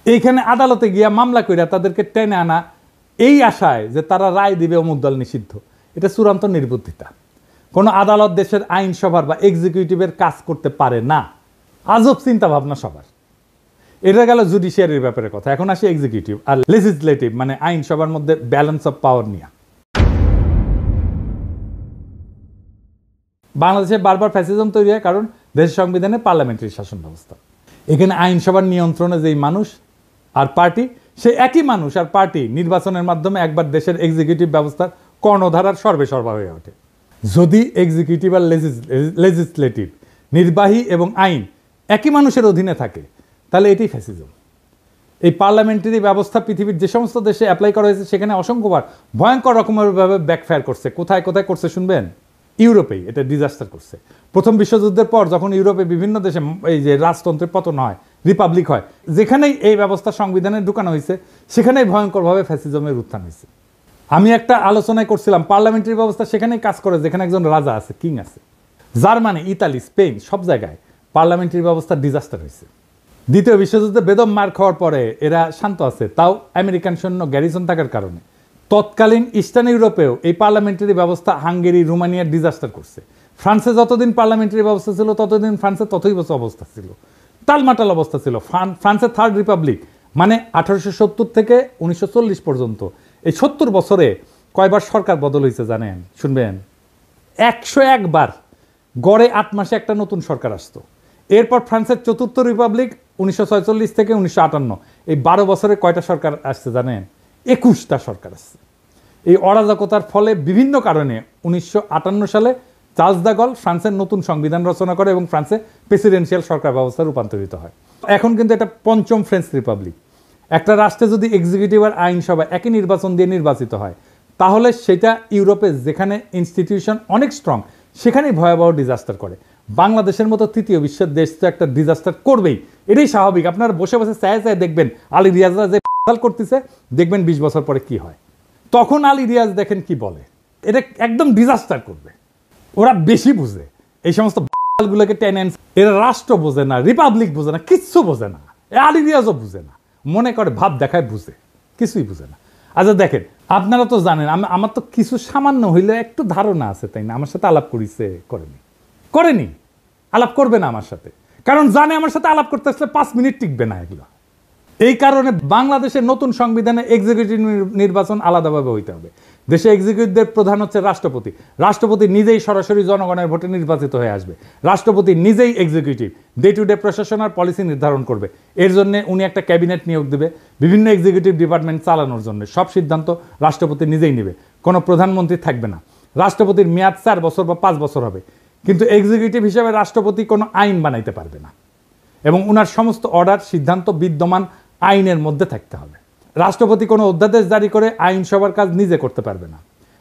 এইখানে আদালতে গিয়া মামলা কইরা তাদেরকে টেনে আনা এই আশায় যে তারা রায় দিবে অমুক দল নিষিদ্ধ, এটা চূড়ান্ত নির্বুদ্ধিতা। কোনো আদালত দেশের আইনসভার বা এক্সিকিউটিভের কাজ করতে পারে না। আজব চিন্তা ভাবনা সবার। এটা গেল জুডিশিয়ারির ব্যাপারে কথা। এখন আসি এক্সিকিউটিভ আর লেজিসলেটিভ মানে আইনসভার মধ্যে ব্যালেন্স অফ পাওয়ার নিয়ে। বাংলাদেশে বারবার ফ্যাসিজম তৈরি হয় কারণ দেশের সংবিধানে পার্লামেন্টারি শাসন ব্যবস্থা। এখানে আইনসভার নিয়ন্ত্রণে যেই মানুষ আর পার্টি সেই একই মানুষ আর পার্টি নির্বাচনের মাধ্যমে একবার দেশের এক্সিকিউটিভ ব্যবস্থার কর্ণধারার সর্বেসর্বা হয়ে ওঠে। যদি এক্সিকিউটিভ আর লেজিসলেটিভ, নির্বাহী এবং আইন একই মানুষের অধীনে থাকে, তাহলে এটাই ফ্যাসিজম। এই পার্লামেন্টারি ব্যবস্থা পৃথিবীর যে সমস্ত দেশে অ্যাপ্লাই করা হয়েছে সেখানে অসংখ্যবার ভয়ঙ্কর রকমেরভাবে ব্যাকফায়ার করছে। কোথায় কোথায় করছে শুনবেন? ইউরোপেই এটা ডিজাস্টার করছে। প্রথম বিশ্বযুদ্ধের পর যখন ইউরোপে বিভিন্ন দেশে এই যে রাজতন্ত্রের পতন হয়, রিপাবলিক হয়, যেখানেই এই ব্যবস্থা সংবিধানে ঢুকানো হয়েছে সেখানেই ভয়ঙ্করভাবে ফ্যাসিজমের উত্থান হয়েছে। আমি একটা আলোচনায় করছিলাম, পার্লামেন্টারি ব্যবস্থা সেখানেই কাজ করে যেখানে একজন রাজা আছে, কিং আছে। জার্মানি, ইতালি, স্পেন সব জায়গায় পার্লামেন্টারি ব্যবস্থা ডিজাস্টার হয়েছে। দ্বিতীয় বিশ্বযুদ্ধে বেদম মার খাওয়ার পরে এরা শান্ত আছে, তাও আমেরিকান সৈন্য গ্যারিসন থাকার কারণে। তৎকালীন ইস্টার্ন ইউরোপেও এই পার্লামেন্টারি ব্যবস্থা হাঙ্গেরি, রোমানিয়ার ডিজাস্টার করছে। ফ্রান্সে যতদিন পার্লামেন্টারি ব্যবস্থা ছিল ততদিন ফ্রান্সে ততই বছর অবস্থা ছিল, টালমাটাল অবস্থা ছিল। ফ্রান্সের থার্ড রিপাবলিক মানে 1870 থেকে 1940 পর্যন্ত, এই 70 বছরে কয়বার সরকার বদল হয়েছে জানেন? শুনবেন, 101 বার। গড়ে 8 মাসে একটা নতুন সরকার আসতো। এরপর ফ্রান্সের চতুর্থ রিপাবলিক 1946 থেকে 1958, এই 12 বছরে কয়টা সরকার আসছে জানেন? 21টা সরকার আসছে। এই অরাজকতার ফলে বিভিন্ন কারণে 1958 সালে চার্লস দ্য গল ফ্রান্সের নতুন সংবিধান রচনা করে এবং ফ্রান্সে প্রেসিডেন্সিয়াল সরকার ব্যবস্থা রূপান্তরিত হয়। এখন কিন্তু এটা পঞ্চম ফ্রেঞ্চ রিপাবলিক। একটা রাষ্ট্রে যদি এক্সিকিউটিভ আর আইনসভা একই নির্বাচন দিয়ে নির্বাচিত হয়, তাহলে সেটা ইউরোপে যেখানে ইনস্টিটিউশন অনেক স্ট্রং সেখানেই ভয়াবহ ডিজাস্টার করে। বাংলাদেশের মতো তৃতীয় বিশ্বের দেশ তো একটা ডিজাস্টার করবেই, এটাই স্বাভাবিক। আপনারা বসে বসে চায় চায় দেখবেন আলী রিয়াজরা যে করতেছে, দেখবেন 20 বছর পরে কি হয়। তখন আলী রিয়াজ দেখেন কি বলে, এটা একদম ডিজাস্টার করবে। ওরা বেশি বুঝে এই সমস্ত গুলোকে টেনেন্স। এরা রাষ্ট্র বোঝে না, রিপাবলিক বোঝে না, কিচ্ছু বোঝে না। আলী রিয়াজও বুঝে না, মনে করে ভাব দেখায় বুঝে, কিছুই বুঝে না। আচ্ছা দেখেন, আপনারা তো জানেন আমার তো কিছু সামান্য হইলে একটু ধারণা আছে, তাই না? আমার সাথে আলাপ করিছে, করেনি, আলাপ করবে না আমার সাথে, কারণ জানে আমার সাথে আলাপ করতে আসলে 5 মিনিট টিকবে না এগুলো। এই কারণে বাংলাদেশের নতুন সংবিধানে এক্সিকিউটিভ নির্বাচন আলাদাভাবে হইতে হবে। দেশে এক্সিকিউটিভদের প্রধান হচ্ছে রাষ্ট্রপতি। রাষ্ট্রপতি নিজেই সরাসরি জনগণের ভোটে নির্বাচিত হয়ে আসবে। রাষ্ট্রপতি নিজেই এক্সিকিউটিভ, ডে টু ডে প্রশাসন আর পলিসি নির্ধারণ করবে। এর জন্য উনি একটা ক্যাবিনেট নিয়োগ দেবে বিভিন্ন এক্সিকিউটিভ ডিপার্টমেন্ট চালানোর জন্য। সব সিদ্ধান্ত রাষ্ট্রপতি নিজেই নেবে, কোনো প্রধানমন্ত্রী থাকবে না। রাষ্ট্রপতির মেয়াদ 4 বছর বা 5 বছর হবে, কিন্তু এক্সিকিউটিভ হিসেবে রাষ্ট্রপতি কোনো আইন বানাইতে পারবে না এবং উনার সমস্ত অর্ডার সিদ্ধান্ত বিদ্যমান আইনের মধ্যে থাকতে হবে। রাষ্ট্রপতি কোনো অধ্যাদেশ জারি করে আইনসভার কাজ নিজে করতে পারবে না।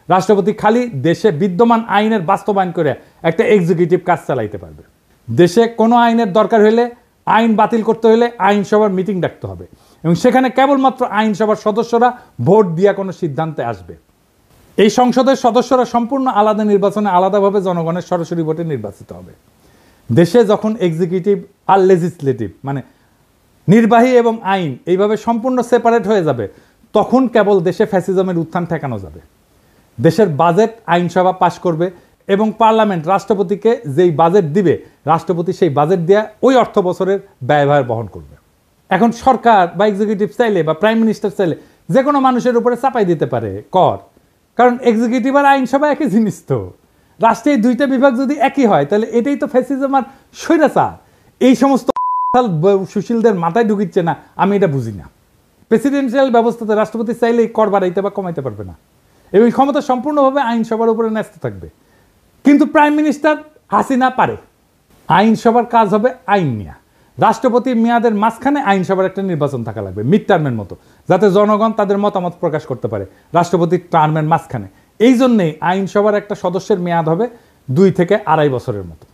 রাষ্ট্রপতি খালি দেশে বিদ্যমান আইনের বাস্তবায়ন করে একটা এক্সিকিউটিভ কাজ চালাইতে পারবে। দেশে কোনো আইনের দরকার হলে, আইন বাতিল করতে হলে আইনসভার মিটিং ডাকতে হবে এবং সেখানে কেবলমাত্র আইনসভার সদস্যরা ভোট দিয়া কোনো সিদ্ধান্তে আসবে। এই সংসদের সদস্যরা সম্পূর্ণ আলাদা নির্বাচনে আলাদাভাবে জনগণের সরাসরি ভোটে নির্বাচিত হবে। দেশে যখন এক্সিকিউটিভ আর লেজিসলেটিভ মানে নির্বাহী এবং আইন এইভাবে সম্পূর্ণ সেপারেট হয়ে যাবে, তখন কেবল দেশে ফ্যাসিজমের উত্থান ঠেকানো যাবে। দেশের বাজেট আইনসভা পাশ করবে এবং পার্লামেন্ট রাষ্ট্রপতিকে যেই বাজেট দিবে, রাষ্ট্রপতি সেই বাজেট দেওয়া ওই অর্থ বছরের ব্যয়ভার বহন করবে। এখন সরকার বা এক্সিকিউটিভ চাইলে বা প্রাইম মিনিস্টার চাইলে যে কোনো মানুষের উপরে চাপাই দিতে পারে কর, কারণ এক্সিকিউটিভ আর আইনসভা একই জিনিস। তো রাষ্ট্রের 2টা বিভাগ যদি একই হয়, তাহলে এটাই তো ফ্যাসিজম আর স্বৈরাচার। এই সমস্ত সুশীলদের মাথায় ঢুকিচ্ছে না, আমি এটা বুঝি না। প্রেসিডেন্সিয়াল ব্যবস্থাতে রাষ্ট্রপতি চাইলেই কর বাড়াইতে বা কমাইতে পারবে না এবং এই ক্ষমতা সম্পূর্ণভাবে আইনসভার উপরে ন্যস্ত থাকবে। কিন্তু প্রাইম মিনিস্টার হাসিনা পারে। আইনসভার কাজ হবে আইন নিয়ে। রাষ্ট্রপতির মেয়াদের মাঝখানে আইনসভার একটা নির্বাচন থাকা লাগবে, মিড টার্মের মতো, যাতে জনগণ তাদের মতামত প্রকাশ করতে পারে রাষ্ট্রপতির টার্মের মাঝখানে। এই জন্যেই আইনসভার একটা সদস্যের মেয়াদ হবে 2 থেকে 2.5 বছরের মতো।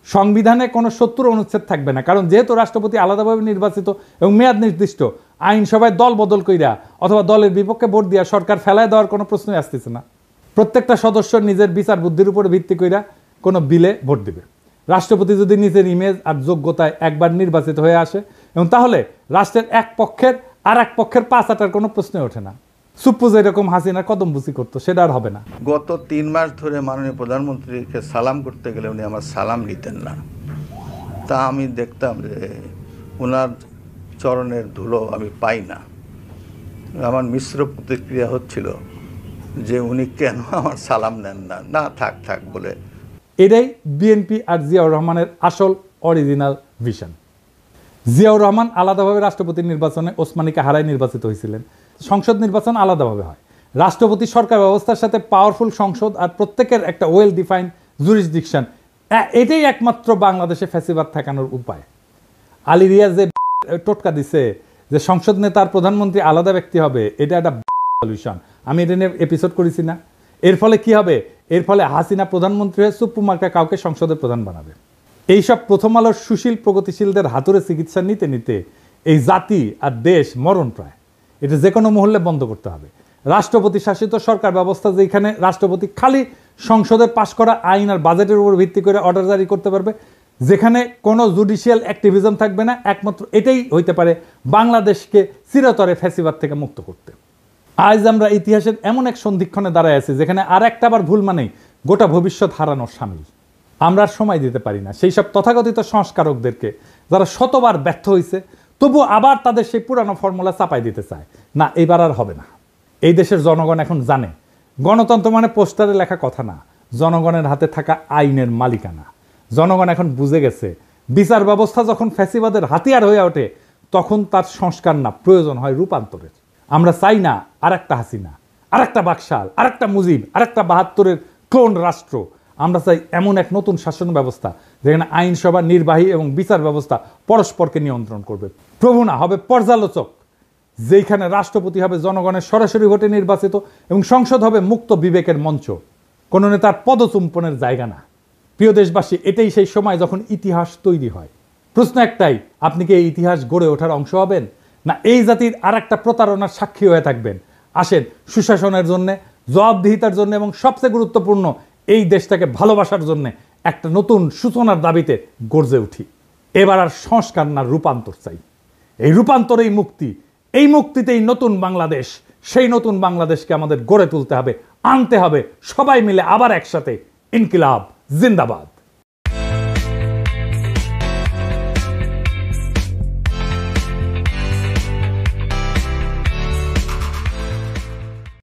সংবিধানে কোনো 70 অনুচ্ছেদ থাকবে না, কারণ যেহেতু রাষ্ট্রপতি আলাদাভাবে নির্বাচিত এবং মেয়াদ নির্দিষ্ট, আইনসভায় দল বদল কইরা অথবা দলের বিপক্ষে ভোট দিয়া সরকার ফেলায় দেওয়ার কোনো প্রশ্নই আসতেছে না। প্রত্যেকটা সদস্য নিজের বিচার বুদ্ধির উপরে ভিত্তি কইরা কোনো বিলে ভোট দিবে। রাষ্ট্রপতি যদি নিজের ইমেজ আর যোগ্যতায় একবার নির্বাচিত হয়ে আসে এবং তাহলে রাষ্ট্রের এক পক্ষের আর এক পক্ষের পাছ আটার কোনো প্রশ্নই ওঠে না। সুপ্পু যেরকম হাসিনা কদমবুচি করতো, সেটা আর হবে না। গত 3 মাস ধরে মাননীয় প্রধানমন্ত্রীকে সালাম করতে গেলে উনি আমার সালাম নিতেন না। তা আমি দেখতাম যে ওনার চরণের ধুলো আমি পাই না। আমার মিশ্র প্রতিক্রিয়া হচ্ছিল যে উনি কেন আমার সালাম নেন না, না থাক থাক বলে। এটাই বিএনপি আর জিয়াউর রহমানের আসল অরিজিনাল ভিশন। জিয়াউর রহমান আলাদাভাবে রাষ্ট্রপতি নির্বাচনে ওসমানীকে হারায় নির্বাচিত হয়েছিলেন। সংসদ নির্বাচন আলাদাভাবে হয়। রাষ্ট্রপতি সরকার ব্যবস্থার সাথে পাওয়ারফুল সংসদ আর প্রত্যেকের একটা ওয়েল ডিফাইন্ড জুরিসডিকশন, এটাই একমাত্র বাংলাদেশে ফ্যাসিবাদ ঠেকানোর উপায়। আলী রিয়াজ যে টোটকা দিছে যে সংসদ নেতার প্রধানমন্ত্রী আলাদা ব্যক্তি হবে, এটা একটা সলিউশন। আমি এটা নিয়ে এপিসোড করেছি না? এর ফলে কি হবে? এর ফলে হাসিনা প্রধানমন্ত্রী হয়ে সুপ্পু মার্কা কাউকে সংসদের প্রধান বানাবে। এইসব প্রথম আলোর সুশীল প্রগতিশীলদের হাতুড়ে চিকিৎসা নিতে নিতে এই জাতি আর দেশ মরণ প্রায়। এটা যে কোনো মহল্লে বন্ধ করতে হবে। রাষ্ট্রপতি শাসিত সরকার ব্যবস্থা, যেখানে রাষ্ট্রপতি খালি সংসদের পাশ করা আইন আর বাজেটের উপর ভিত্তি করে অর্ডার জারি করতে পারবে, যেখানে কোনো জুডিশিয়াল অ্যাক্টিভিজম থাকবে না, একমাত্র এটাই হইতে পারে বাংলাদেশকে চিরতরে ফ্যাসিবাদ থেকে মুক্ত করতে। আজ আমরা ইতিহাসের এমন এক সন্ধিক্ষণে দাঁড়ায় আছি যেখানে আর একটা বার ভুল মানেই গোটা ভবিষ্যৎ হারানোর সামিল। আমরা আর সময় দিতে পারি না সেই সব তথাকথিত সংস্কারকদেরকে যারা শতবার ব্যর্থ হয়েছে, তবু আবার তাদের সেই পুরানো ফর্মুলা চাপাই দিতে চায়। না, এবার আর হবে না। এই দেশের জনগণ এখন জানে গণতন্ত্র মানে পোস্টারে লেখা কথা না, জনগণের হাতে থাকা আইনের মালিকানা। জনগণ এখন বুঝে গেছে বিচার ব্যবস্থা যখন ফ্যাসিবাদের হাতিয়ার হয়ে ওঠে, তখন তার সংস্কার না, প্রয়োজন হয় রূপান্তরের। আমরা চাই না আর একটা হাসিনা, আর একটা বাকশাল, আর একটা মুজিব, আর একটা ৭২-এর ক্লোন রাষ্ট্র। আমরা চাই এমন এক নতুন শাসন ব্যবস্থা যেখানে আইনসভা, নির্বাহী এবং বিচার ব্যবস্থা পরস্পরকে নিয়ন্ত্রণ করবে। প্রভু না, হবে পর্যালোচক, যেখানে রাষ্ট্রপতি হবে জনগণের সরাসরি ভোটে নির্বাচিত এবং সংসদ হবে মুক্ত বিবেকের মঞ্চ, কোনো নেতার পদচুম্বনের জায়গা না। প্রিয় দেশবাসী, এটাই সেই সময় যখন ইতিহাস তৈরি হয়। প্রশ্ন একটাই, আপনি কি এই ইতিহাস গড়ে ওঠার অংশ হবেন, না এই জাতির আর একটা প্রতারণার সাক্ষী হয়ে থাকবেন? আসেন সুশাসনের জন্য, জবাবদিহিতার জন্য এবং সবচেয়ে গুরুত্বপূর্ণ এই দেশটাকে ভালোবাসার জন্য একটা নতুন সূচনার দাবিতে গর্জে উঠি। এবার আর সংস্কার না, রূপান্তর চাই। এই রূপান্তরেই মুক্তি, এই মুক্তিতেই নতুন বাংলাদেশ। সেই নতুন বাংলাদেশকে আমাদের গড়ে তুলতে হবে, আনতে হবে সবাই মিলে আবার একসাথে। ইনকিলাব জিন্দাবাদ।